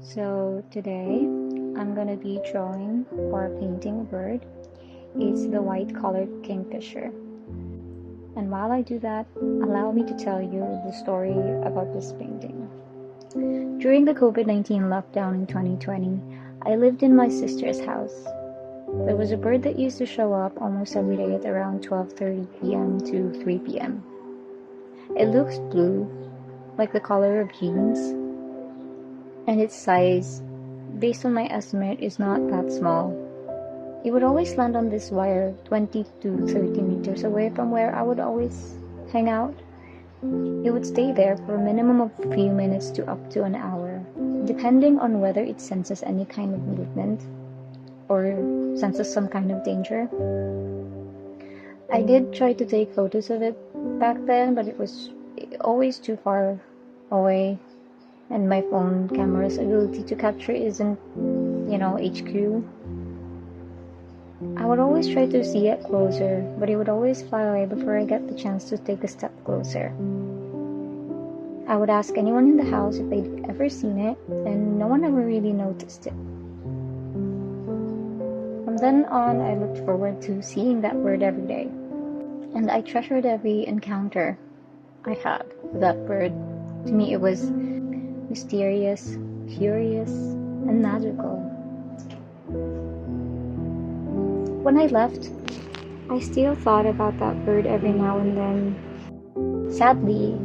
So today I'm gonna be drawing or painting a bird. It's the white-collared kingfisher. And while I do that, allow me to tell you the story about this painting. During the COVID-19 lockdown in 2020, I lived in my sister's house. There was a bird that used to show up almost every day at around 12:30 p.m. to 3 p.m. It looks blue, like the color of jeans, and its size, based on my estimate, is not that small. It would always land on this wire 20 to 30 meters away from where I would always hang out. It would stay there for a minimum of a few minutes to up to an hour, depending on whether it senses any kind of movement or senses some kind of danger. I did try to take photos of it back then, but it was always too far away, and my phone camera's ability to capture isn't, HQ. I would always try to see it closer, but it would always fly away before I get the chance to take a step closer. I would ask anyone in the house if they'd ever seen it, and no one ever really noticed it. From then on, I looked forward to seeing that bird every day, and I treasured every encounter I had with that bird. To me, it was mysterious, curious, and magical. When I left, I still thought about that bird every now and then. Sadly,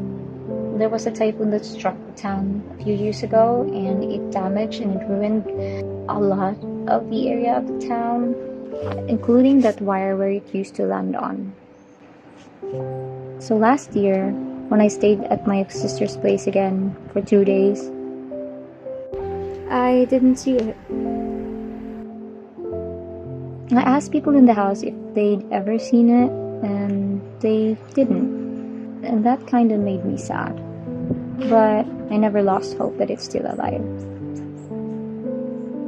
there was a typhoon that struck the town a few years ago, and it damaged and it ruined a lot of the area of the town, including that wire where it used to land on. So last year, when I stayed at my sister's place again for 2 days, I didn't see it. I asked people in the house if they'd ever seen it, and they didn't. And that kind of made me sad. But I never lost hope that it's still alive.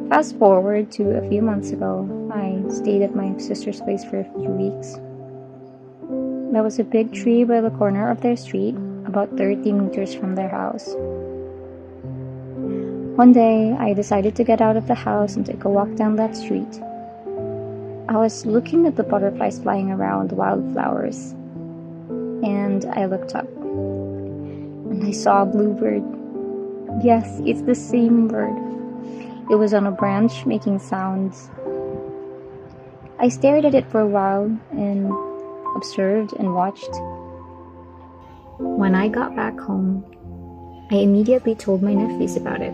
Fast forward to a few months ago, I stayed at my sister's place for a few weeks. There was a big tree by the corner of their street, about 30 meters from their house. One day, I decided to get out of the house and take a walk down that street. I was looking at the butterflies flying around the wildflowers, and I looked up, and I saw a bluebird. Yes, it's the same bird. It was on a branch making sounds. I stared at it for a while and observed and watched. When I got back home, I immediately told my nephews about it.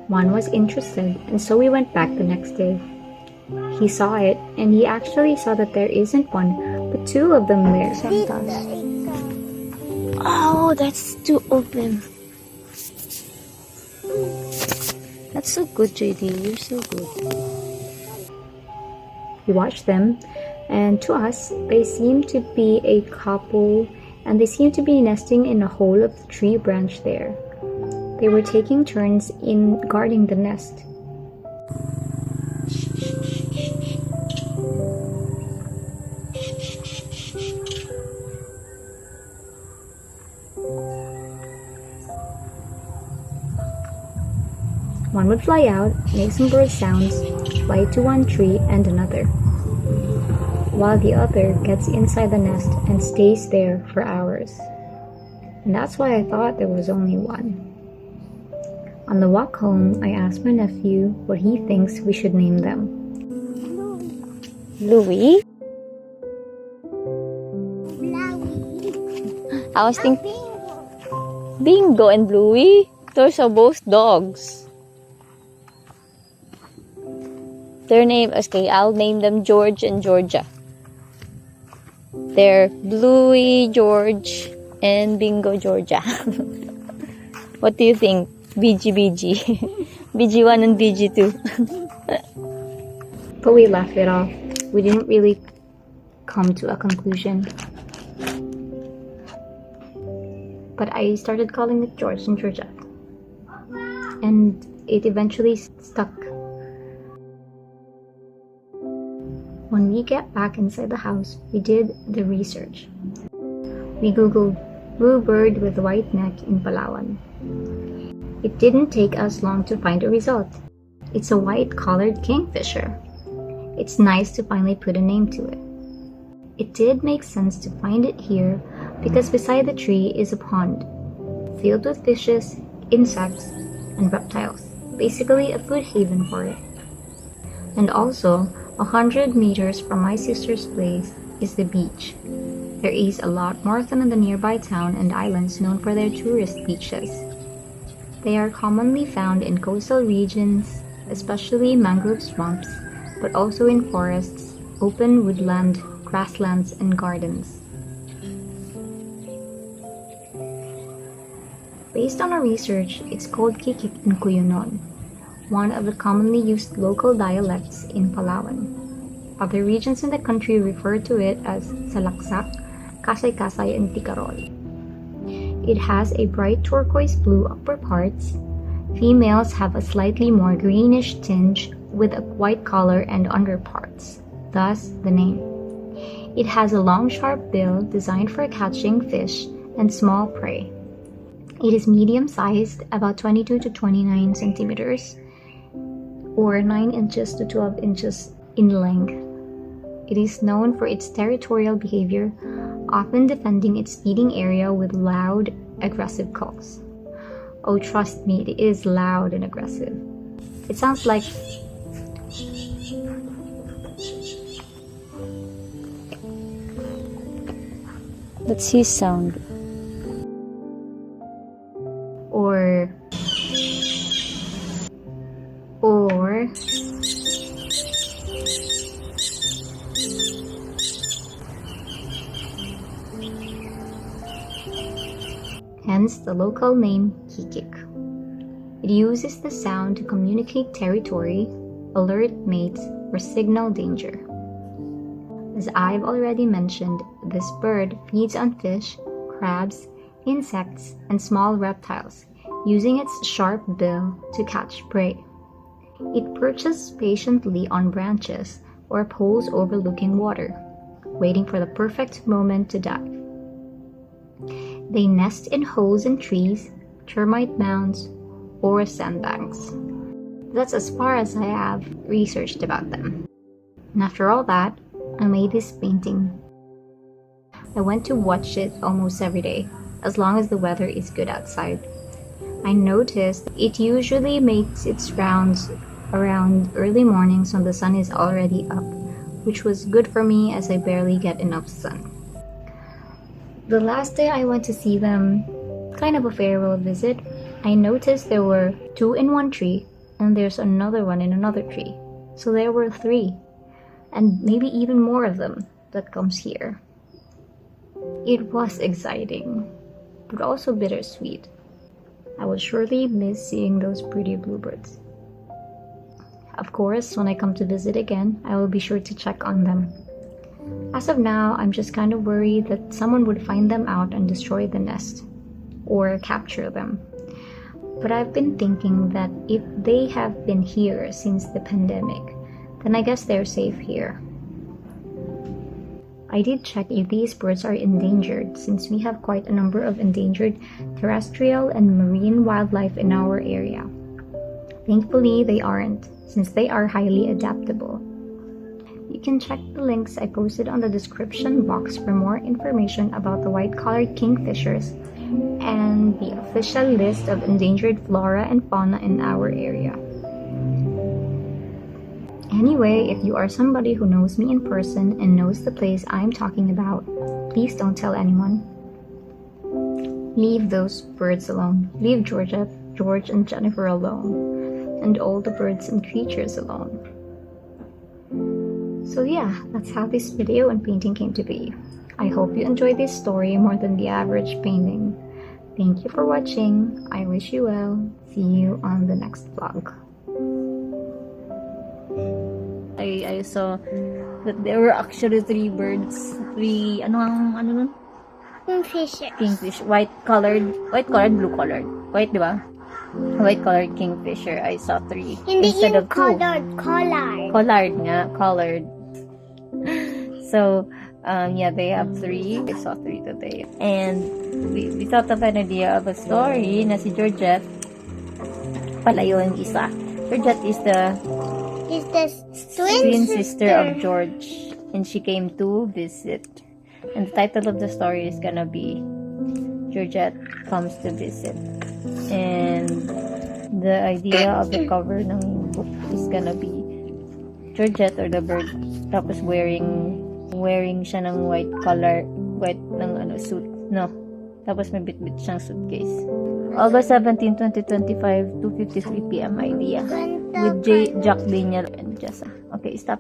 One was interested, and so we went back the next day. He saw it, and he actually saw that there isn't one, but two of them there. Oh, that's too open. That's so good, JD. You're so good. We watched them, and to us, they seemed to be a couple, and they seemed to be nesting in a hole of the tree branch there. They were taking turns in guarding the nest. One would fly out, make some bird sounds, fly to one tree and another, while the other gets inside the nest and stays there for hours. And that's why I thought there was only one. On the walk home, I asked my nephew what he thinks we should name them. Louie? I was thinking Bingo and Bluey. Those are both dogs. Their name, okay, I'll name them George and Georgia. They're Bluey, George, and Bingo, Georgia. What do you think? BG. BG1 and BG2. But we laughed it off. We didn't really come to a conclusion. But I started calling it George and Georgia. And it eventually stuck. When we get back inside the house, we did the research. We googled bluebird with white neck in Palawan. It didn't take us long to find a result. It's a white-collared kingfisher. It's nice to finally put a name to it. It did make sense to find it here because beside the tree is a pond filled with fishes, insects, and reptiles. Basically a food haven for it. And also, 100 meters from my sister's place is the beach. There is a lot more than the nearby town and islands known for their tourist beaches. They are commonly found in coastal regions, especially mangrove swamps, but also in forests, open woodland, grasslands, and gardens. Based on our research, it's called kikik in Cuyunon, one of the commonly used local dialects in Palawan. Other regions in the country refer to it as salaksak, kasay-kasay, and tikarol. It has a bright turquoise blue upper parts. Females have a slightly more greenish tinge with a white collar and underparts, thus the name. It has a long sharp bill designed for catching fish and small prey. It is medium-sized, about 22 to 29 centimeters, or 9 inches to 12 inches in length. It is known for its territorial behavior, often defending its feeding area with loud, aggressive calls. Oh, trust me, it is loud and aggressive. It sounds like That's his sound. or hence the local name kikik. It uses the sound to communicate territory, alert mates, or signal danger. As I've already mentioned, this bird feeds on fish, crabs, insects, and small reptiles, using its sharp bill to catch prey. It perches patiently on branches or poles overlooking water, waiting for the perfect moment to dive. They nest in holes in trees, termite mounds, or sandbanks. That's as far as I have researched about them. And after all that, I made this painting. I went to watch it almost every day, as long as the weather is good outside. I noticed it usually makes its rounds around early mornings when the sun is already up, which was good for me as I barely get enough sun. The last day I went to see them, kind of a farewell visit, I noticed there were 2 in one tree and there's another one in another tree. So there were 3, and maybe even more of them that comes here. It was exciting, but also bittersweet. I will surely miss seeing those pretty bluebirds. Of course, when I come to visit again, I will be sure to check on them. As of now, I'm just kind of worried that someone would find them out and destroy the nest, or capture them. But I've been thinking that if they have been here since the pandemic, then I guess they're safe here. I did check if these birds are endangered, since we have quite a number of endangered terrestrial and marine wildlife in our area. Thankfully, they aren't, since they are highly adaptable. You can check the links I posted on the description box for more information about the white-collared kingfishers and the official list of endangered flora and fauna in our area. Anyway, if you are somebody who knows me in person and knows the place I'm talking about, please don't tell anyone. Leave those birds alone. Leave Georgia, George, and Jennifer alone. And all the birds and creatures alone. So yeah, that's how this video and painting came to be. I hope you enjoyed this story more than the average painting. Thank you for watching. I wish you well. See you on the next vlog. I saw that there were actually 3 birds. 3, ano nun? Kingfisher. Kingfish. White-collared, blue-collared. White, di ba? White-collared kingfisher. I saw 3. Hindi instead yung of 2. collared. Collared nga. Collared. So, yeah, they have 3. I saw 3 today. And we thought of an idea of a story na si Georgette pala yun, isa. Georgette is the Is the twin sister of George. And she came to visit. And the title of the story is gonna be Georgette Comes to Visit. And the idea of the cover ng book is gonna be Georgette or the bird. Tapos wearing siya ng white suit. No. Tapos may bit-bit siyang suitcase. August 17, 2025, 2:53 p.m. idea. With Jack Daniel and Jessa. Okay, stop.